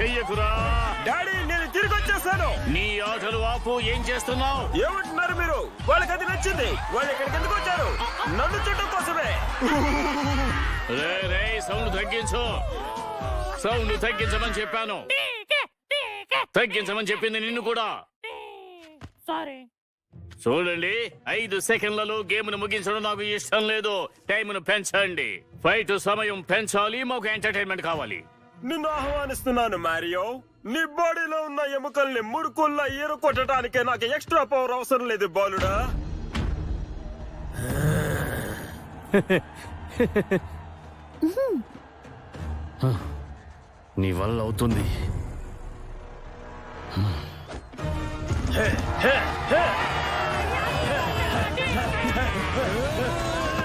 చెయ్యకురా. Daddy నేను తిరిగి వచ్చేసాను. నీ ఆటలు ఆపు. ఏం చేస్తున్నావు? ఏమంటున్నారు మీరు? వాళ్ళకి అది నచ్చింది. వాళ్ళు ఇక్కడికి ఎందుకు వచ్చారు? నన్ను చుట్టం కోసమే. రే సౌండ్ తగ్గించు. సౌండ్ తగ్గించమని చెప్పాను. తగ్గించమని చెప్పింది నిన్ను కూడా. సారీ. చూడండి, 5 సెకండ్లలో గేమ్ ను ముగించడం నాకు ఇష్టం లేదు. టైం ను పెంచండి. ఫైట్ సమయం పెంచాలి. మాకు ఎంటర్టైన్మెంట్ కావాలి. నిన్ను ఆహ్వానిస్తున్నాను మారియో. నీ బాడీలో ఉన్న ఎముకల్ని మురుకుల్లా కొట్టడానికే నాకు ఎక్స్ట్రా పవర్ అవసరం లేదు బాలుడా. నీ వల్ల అవుతుంది.